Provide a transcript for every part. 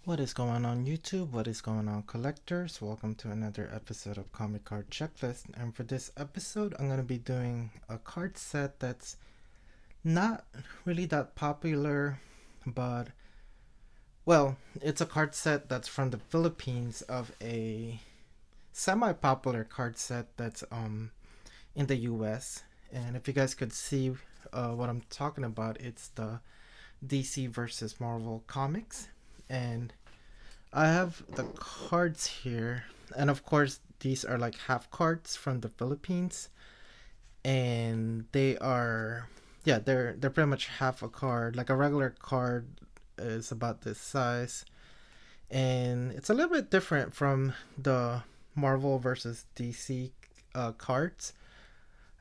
What is going on YouTube? What is going on collectors? Welcome to another episode of Comic Card Checklist. And for this episode, I'm going to be doing a card set that's not really that popular, but well, it's a card set that's from the Philippines of a semi-popular card set that's in the US. And if you guys could see what I'm talking about, it's the DC versus Marvel comics. And I have the cards here, and of course, these are like half cards from the Philippines, and they are, yeah, they're pretty much half a card. Like a regular card is about this size, and it's a little bit different from the Marvel versus DC cards.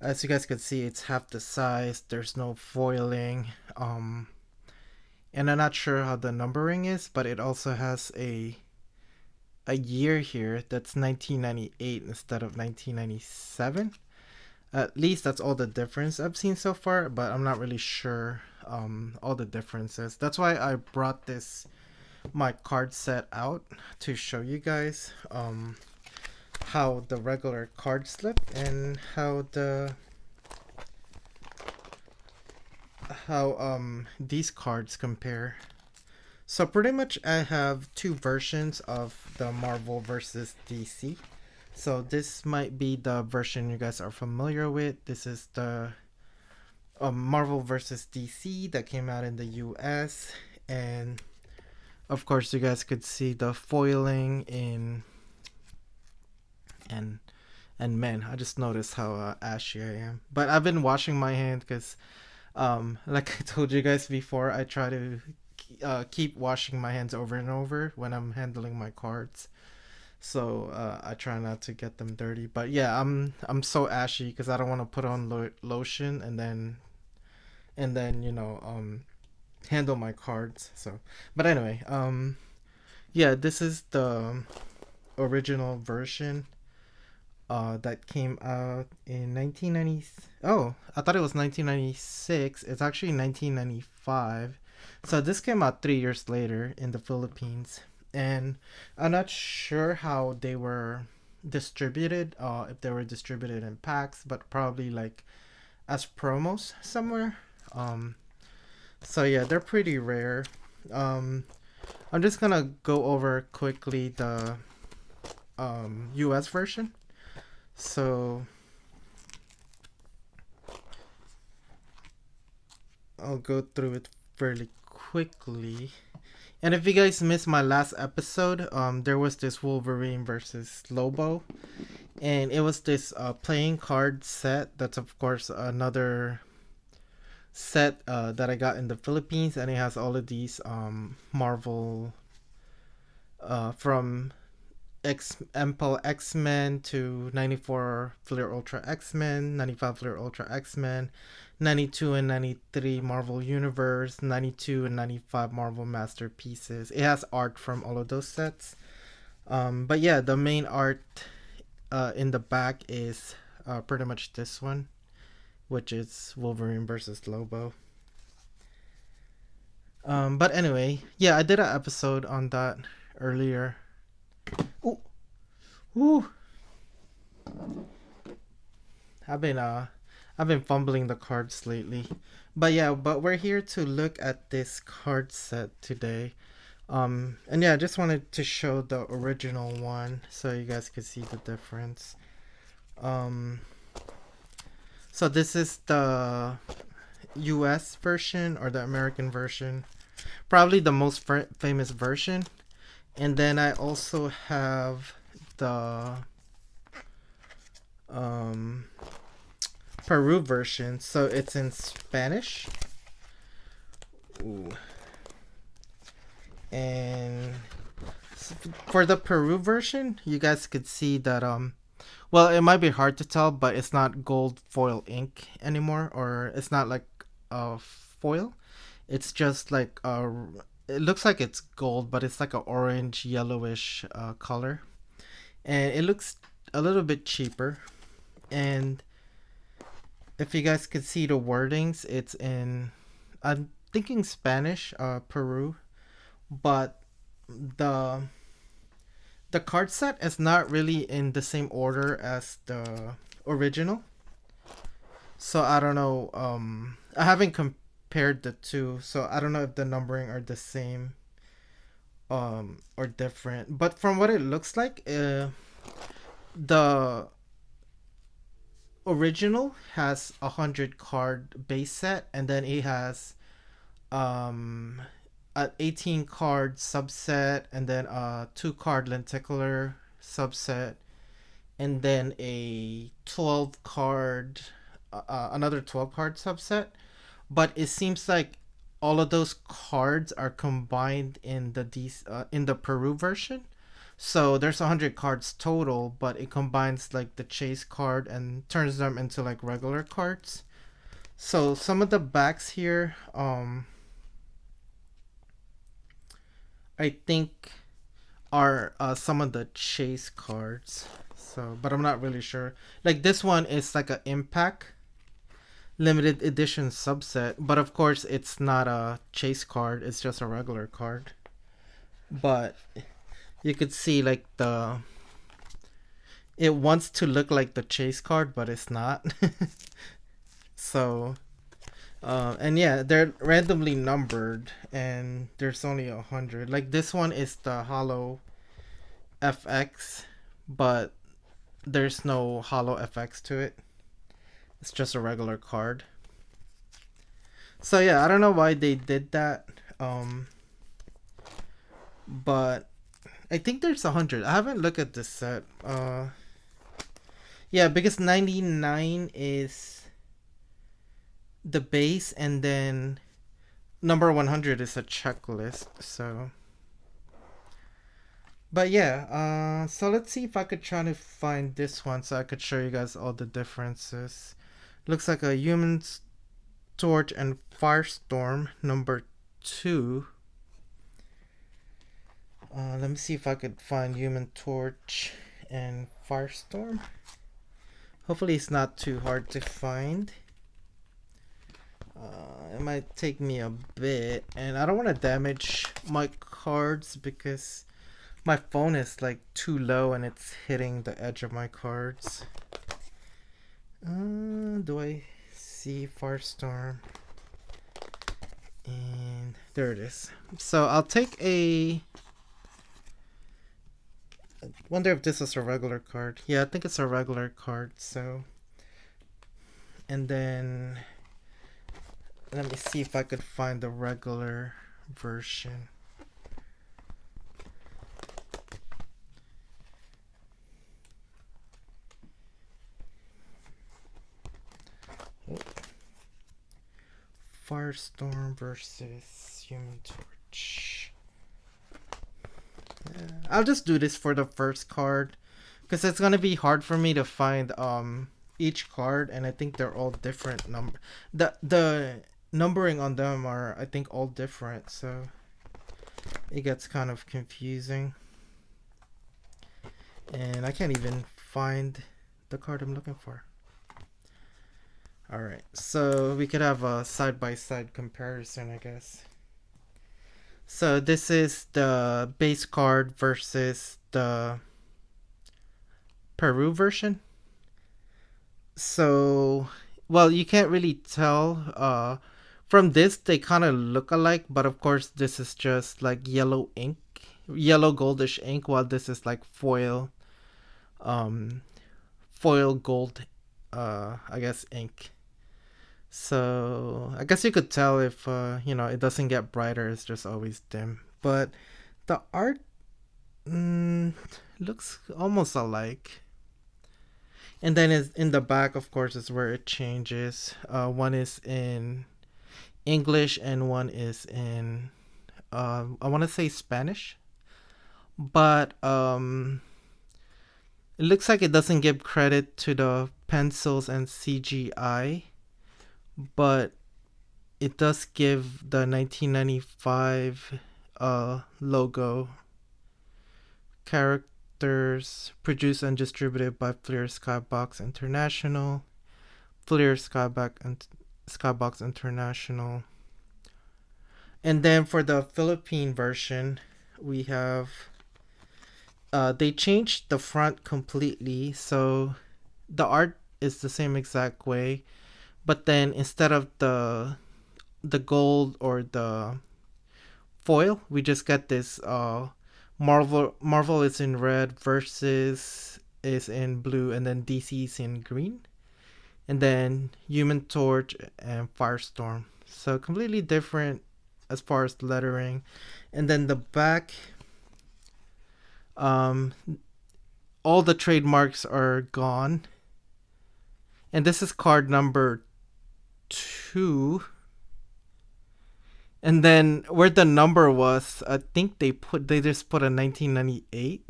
As you guys can see, it's half the size. There's no foiling. And I'm not sure how the numbering is, but it also has a year here that's 1998 instead of 1997. At least that's all the difference I've seen so far, but I'm not really sure all the differences. That's why I brought this my card set out to show you guys how the regular cards look and how these cards compare. So pretty much I have two versions of the Marvel versus DC. So this might be the version you guys are familiar with. This is the Marvel versus DC that came out in the US, and of course you guys could see the foiling in and man, I just noticed how ashy I am. But I've been washing my hand because like I told you guys before, I try to keep washing my hands over and over when I'm handling my cards. So I try not to get them dirty. But yeah, I'm so ashy because I don't want to put on lotion and then handle my cards. So, but anyway, yeah, this is the original version. That came out in 1990. Oh, I thought it was 1996. It's actually 1995. So this came out 3 years later in the Philippines, and I'm not sure how they were distributed. If they were distributed in packs, but probably like as promos somewhere. Um, so yeah, they're pretty rare. Um, I'm just gonna go over quickly the U.S. version. So I'll go through it fairly quickly. And if you guys missed my last episode, there was this Wolverine versus Lobo, and it was this playing card set. That's of course another set that I got in the Philippines, and it has all of these Marvel from Empel X Men to 94 Fleer Ultra X Men, 95 Fleer Ultra X Men, 92 and 93 Marvel Universe, 92 and 95 Marvel Masterpieces. It has art from all of those sets. But yeah, the main art in the back is pretty much this one, which is Wolverine versus Lobo. But anyway, yeah, I did an episode on that earlier. Ooh, ooh, I've been I've been fumbling the cards lately. But yeah, but we're here to look at this card set today. And yeah, I just wanted to show the original one so you guys could see the difference. Um so this is the US version or the American version. Probably the most famous version. And then I also have the um Peru version, so it's in Spanish. Ooh. And for the Peru version, you guys could see that well, it might be hard to tell, but it's not gold foil ink anymore, or it's not like a foil. It's just like it looks like it's gold, but it's like a orange yellowish color, and it looks a little bit cheaper. And if you guys could see the wordings, I'm thinking Spanish, Peru, but the the card set is not really in the same order as the original. So I don't know. I haven't compared the two, so I don't know if the numbering are the same or different. But from what it looks like, the original has 100 card base set, and then it has um an 18 card subset, and then a 2 card lenticular subset, and then a 12 card another 12 card subset. But it seems like all of those cards are combined in in the Peru version. So there's 100 cards total, but it combines like the chase card and turns them into like regular cards. So some of the backs here, I think are some of the chase cards. So, but I'm not really sure. Like this one is like a impact limited edition subset, but of course it's not a chase card, it's just a regular card. But you could see like the it wants to look like the chase card, but it's not. So and yeah, they're randomly numbered, and there's only 100. Like this one is the Hollow FX, but there's no Hollow FX to it. It's just a regular card. So yeah, I don't know why they did that. But I think there's 100. I haven't looked at this set. Yeah, because 99 is the base, and then number 100 is a checklist. So, but yeah. So let's see if I could try to find this one so I could show you guys all the differences. Looks like a Human Torch and Firestorm number 2. Let me see if I could find Human Torch and Firestorm. Hopefully it's not too hard to find. It might take me a bit, and I don't want to damage my cards because my phone is like too low and it's hitting the edge of my cards. Do I see Firestorm? And there it is. So I'll take a... I wonder if this is a regular card. Yeah, I think it's a regular card. So, and then let me see if I could find the regular version. Oh. Firestorm versus Human Torch. Yeah, I'll just do this for the first card because it's gonna be hard for me to find each card, and I think they're all different number. The numbering on them are, I think, all different, so it gets kind of confusing, and I can't even find the card I'm looking for. All right, so we could have a side-by-side comparison, I guess. So this is the base card versus the Peru version. So, well, you can't really tell. From this, they kind of look alike, but of course, this is just like yellow ink, yellow goldish ink, while this is like um, foil gold, I guess ink. So I guess you could tell if it doesn't get brighter; it's just always dim. But the art mm, looks almost alike. And then is in the back, of course, is where it changes. One is in English and one is in I want to say Spanish, but it looks like it doesn't give credit to the pencils and CGI, but it does give the 1995 logo. Characters produced and distributed by Fleer Skybox International. Fleer Skybox International. And then for the Philippine version, we have they changed the front completely, so the art is the same exact way, but then instead of the gold or the foil, we just get this Marvel is in red, Versus is in blue, and then DC's in green, and then Human Torch and Firestorm. So completely different as far as lettering. And then the back, um, all the trademarks are gone. And this is card number 2. And then where the number was, I think they just put a 1998.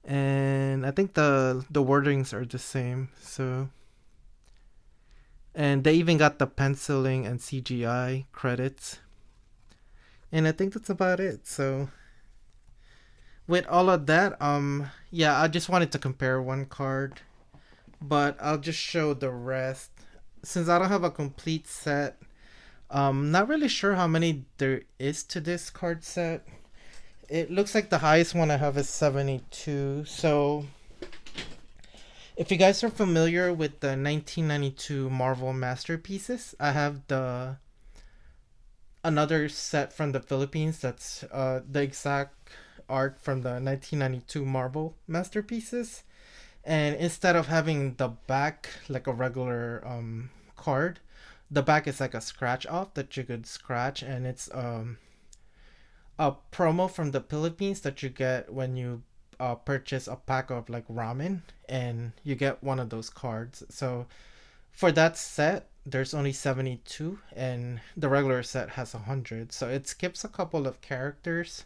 And I think the wordings are the same. So, and they even got the penciling and CGI credits. And I think that's about it. So with all of that, yeah, I just wanted to compare one card, but I'll just show the rest since I don't have a complete set. Not really sure how many there is to this card set. It looks like the highest one I have is 72. So if you guys are familiar with the 1992 Marvel Masterpieces, I have the another set from the Philippines that's the exact art from the 1992 Marvel Masterpieces. And instead of having the back like a regular card, the back is like a scratch off that you could scratch, and it's a promo from the Philippines that you get when you purchase a pack of like ramen, and you get one of those cards. So for that set, there's only 72, and the regular set has 100. So it skips a couple of characters.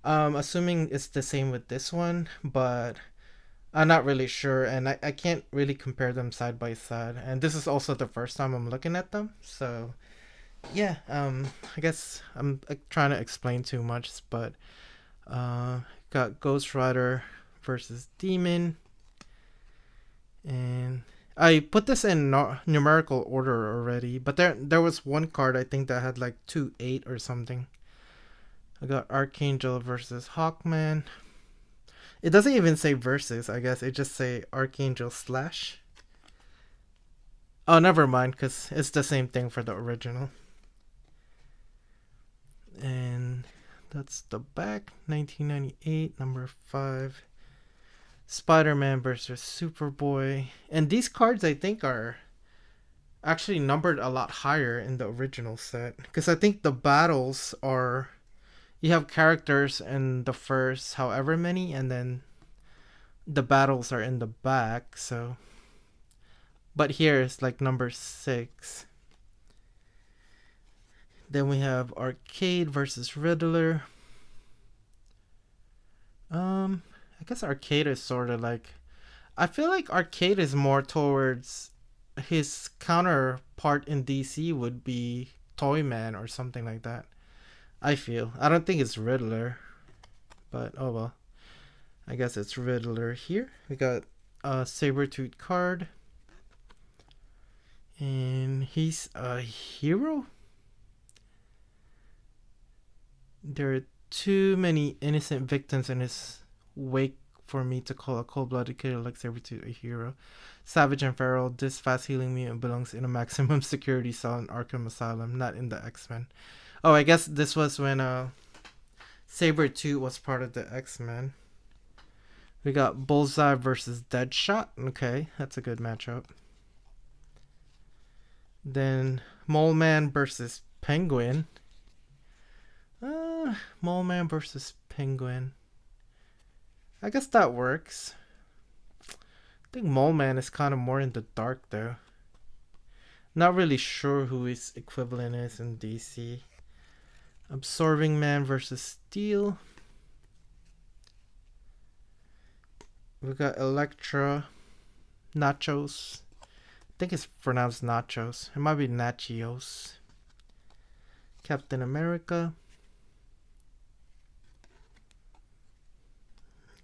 Assuming it's the same with this one, but I'm not really sure, and I can't really compare them side by side. And this is also the first time I'm looking at them, so yeah. I guess I'm trying to explain too much, but got Ghost Rider versus Demon, and I put this in numerical order already, but there was one card I think that had like 2-8 or something. I got Archangel versus Hawkman. It doesn't even say versus, I guess. It just say Archangel slash. Oh, never mind, because it's the same thing for the original. And that's the back. 1998, number 5. Spider-Man versus Superboy. And these cards, I think, are actually numbered a lot higher in the original set. Because I think the battles are... You have characters in the first however many, and then the battles are in the back, so... But here it's like number 6. Then we have Arcade versus Riddler. I guess Arcade is sort of like... I feel like Arcade is more towards... His counterpart in DC would be Toyman or something like that. I feel. I don't think it's Riddler. But, oh well. I guess it's Riddler here. We got a Sabretooth card. And he's a hero? There are too many innocent victims in his wake for me to call a cold-blooded killer like Sabretooth a hero. Savage and feral, this fast healing mutant belongs in a maximum security cell in Arkham Asylum, not in the X-Men. Oh, I guess this was when Sabretooth was part of the X-Men. We got Bullseye versus Deadshot. Okay, that's a good matchup. Then Mole Man versus Penguin. Mole Man versus Penguin. I guess that works. I think Mole Man is kind of more in the dark though. Not really sure who his equivalent is in DC. Absorbing Man versus Steel. We got Elektra. Nachos. I think it's pronounced Nachos. It might be Nachios. Captain America.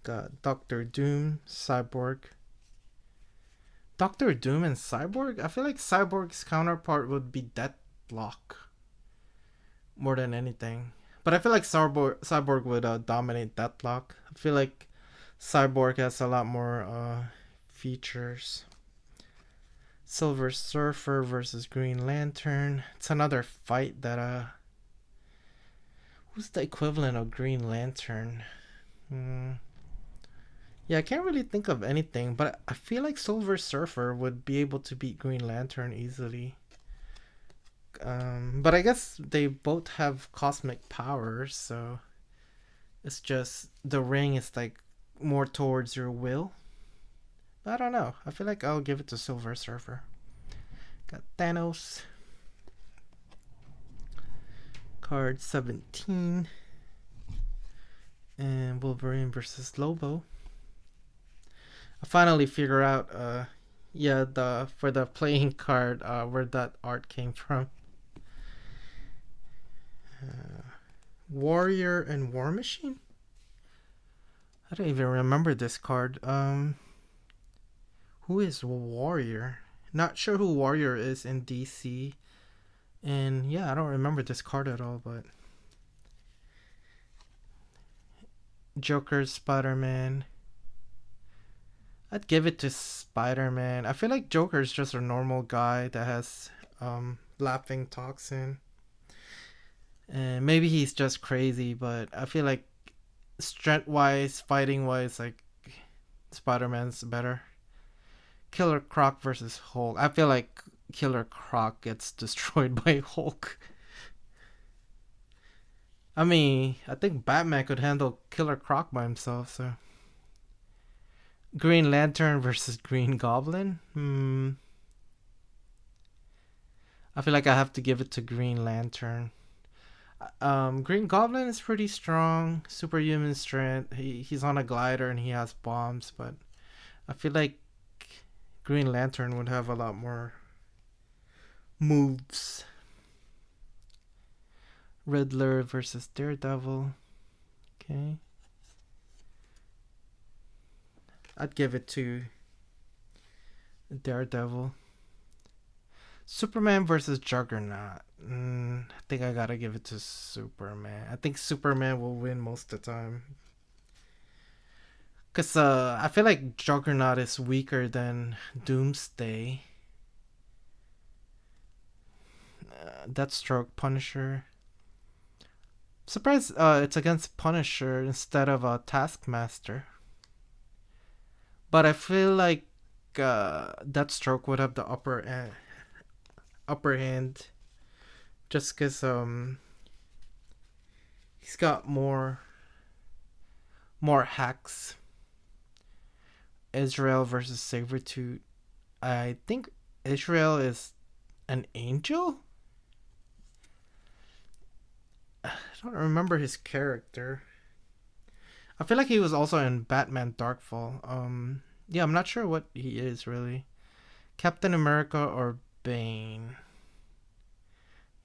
Got Doctor Doom, Cyborg. Doctor Doom and Cyborg? I feel like Cyborg's counterpart would be Deathlock more than anything. But I feel like Cyborg would dominate Deathlock. I feel like Cyborg has a lot more features. Silver Surfer versus Green Lantern. It's another fight that who's the equivalent of Green Lantern? Hmm. Yeah, I can't really think of anything, but I feel like Silver Surfer would be able to beat Green Lantern easily. But I guess they both have cosmic powers, so it's just the ring is like more towards your will. I don't know. I feel like I'll give it to Silver Surfer. Got Thanos. Card 17. And Wolverine versus Lobo. I finally figure out yeah, the for the playing card where that art came from. Uh, Warrior and War Machine? I don't even remember this card. Who is Warrior? Not sure who Warrior is in DC. And yeah, I don't remember this card at all, but Joker, Spider Man. I'd give it to Spider Man. I feel like Joker's just a normal guy that has laughing toxin. And maybe he's just crazy, but I feel like strength wise, fighting wise, like Spider Man's better. Killer Croc versus Hulk. I feel like Killer Croc gets destroyed by Hulk. I mean, I think Batman could handle Killer Croc by himself, so. Green Lantern versus Green Goblin? I feel like I have to give it to Green Lantern. Green Goblin is pretty strong, superhuman strength. He's on a glider and he has bombs, but I feel like Green Lantern would have a lot more moves. Riddler versus Daredevil. Okay. I'd give it to Daredevil. Superman versus Juggernaut. I think I gotta give it to Superman. I think Superman will win most of the time. Because I feel like Juggernaut is weaker than Doomsday. Deathstroke, Punisher. Surprised it's against Punisher instead of Taskmaster. But I feel like Deathstroke would have the upper hand, just because he's got more hacks. Israel versus Sabretooth. I think Israel is an angel. I don't remember his character. I feel like he was also in Batman Darkfall. Yeah, I'm not sure what he is really. Captain America or Bane.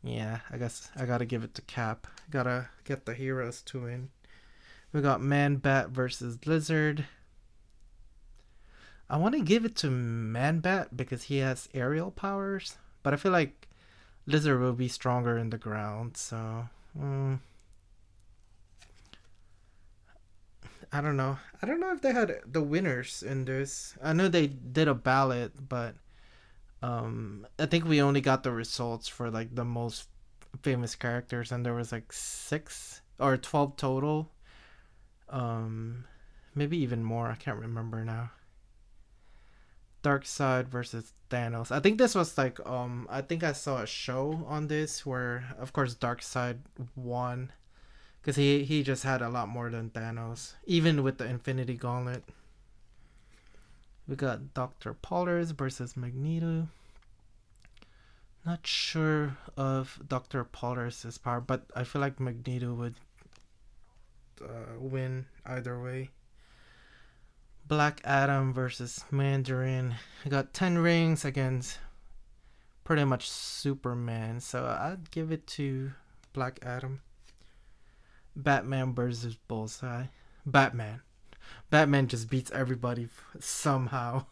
Yeah, I guess I gotta give it to Cap. Gotta get the heroes to win. We got Man Bat versus Lizard. I want to give it to Man Bat because he has aerial powers, but I feel like Lizard will be stronger in the ground, so. I don't know. I don't know if they had the winners in this. I know they did a ballot, but I think we only got the results for like the most famous characters, and there was like 6 or 12 total. Um, Maybe even more. I can't remember now. Darkseid versus Thanos. I think this was like I think I saw a show on this where of course Darkseid won because he just had a lot more than Thanos, even with the Infinity Gauntlet. We got Dr. Pollard versus Magneto. Not sure of Dr. Pollard's power, but I feel like Magneto would win either way. Black Adam versus Mandarin. I got 10 rings against pretty much Superman, so I'd give it to Black Adam. Batman versus Bullseye. Batman. Batman just beats everybody somehow.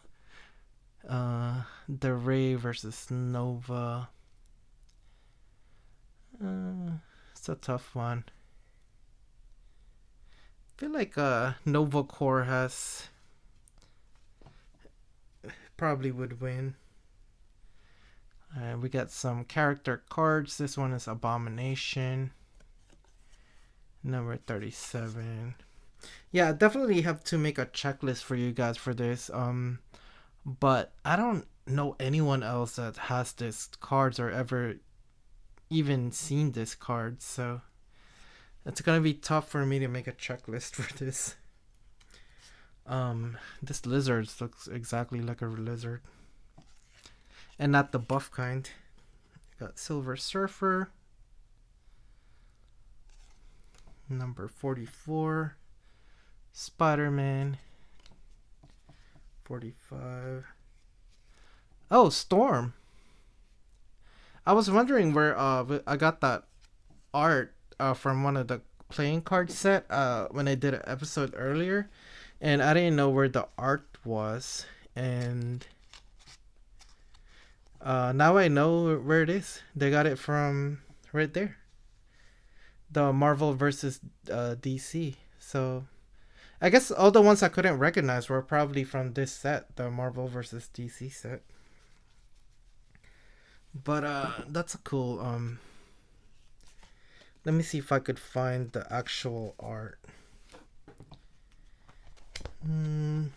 The Ray versus Nova. It's a tough one. feel like Nova Core has probably would win. We got some character cards. This one is Abomination, number 37. Yeah, definitely have to make a checklist for you guys for this. But I don't know anyone else that has this cards or ever even seen this card, so it's gonna be tough for me to make a checklist for this. This lizard looks exactly like a lizard, and not the buff kind. Got Silver Surfer, number 44. Spider-Man, 45. Oh, Storm. I was wondering where I got that art from one of the playing card set when I did an episode earlier, and I didn't know where the art was, and now I know where it is. They got it from right there, the Marvel versus DC. So I guess all the ones I couldn't recognize were probably from this set, the Marvel versus DC set. But that's a cool let me see if I could find the actual art. In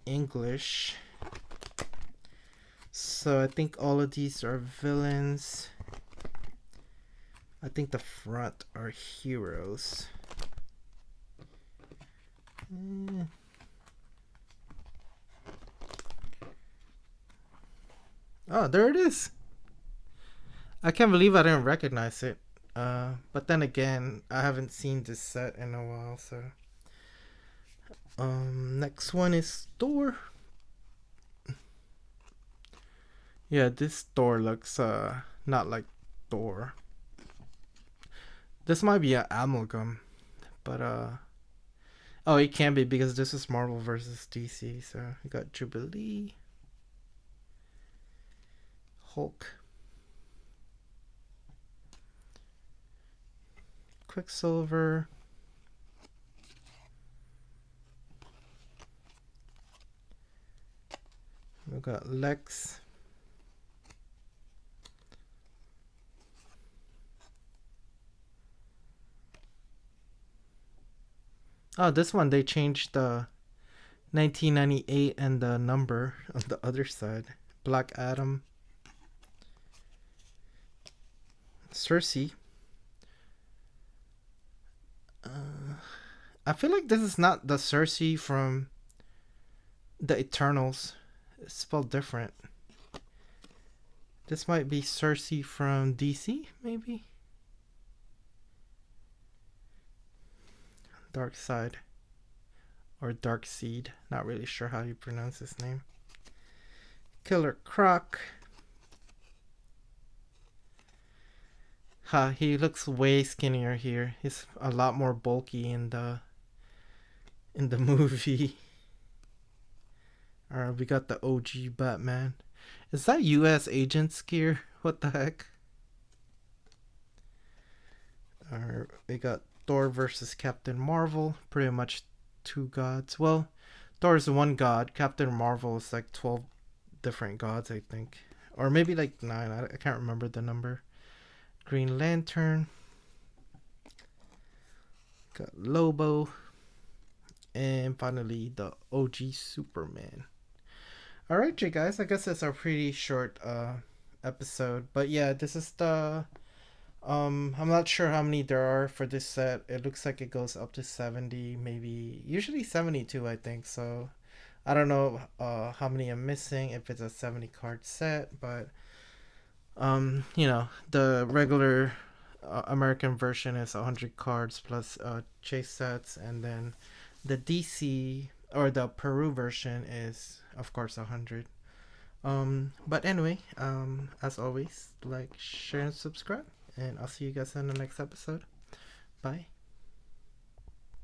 English. So I think all of these are villains. I think the front are heroes. Oh, there it is. I can't believe I didn't recognize it. But then again, I haven't seen this set in a while, so. Next one is Thor. Yeah, this Thor looks not like Thor. This might be an amalgam, but oh, it can be because this is Marvel versus DC. So we got Jubilee, Hulk, Quicksilver, we got Lex, oh, this one they changed the 1998 and the number on the other side. Black Adam, Cersei. I feel like this is not the Cersei from the Eternals. It's spelled different. This might be Cersei from DC, maybe? Dark Side. Or Dark Seed. Not really sure how you pronounce his name. Killer Croc. He looks way skinnier here. He's a lot more bulky in the movie. Alright, we got the OG Batman. Is that US Agent's gear? What the heck? Alright, we got Thor versus Captain Marvel. Pretty much two gods. Well, Thor is one god. Captain Marvel is like 12 different gods, I think. Or maybe like 9. I can't remember the number. Green Lantern. Got Lobo. And finally, the OG Superman. Alright, you guys. I guess it's a pretty short episode. But yeah, this is the... I'm not sure how many there are for this set. It looks like it goes up to 70, maybe. Usually 72, I think. So I don't know how many I'm missing, if it's a 70 card set. But the regular American version is 100 cards plus chase sets, and then the DC or the Peru version is of course 100. But anyway, as always, like, share, and subscribe, and I'll see you guys in the next episode. Bye.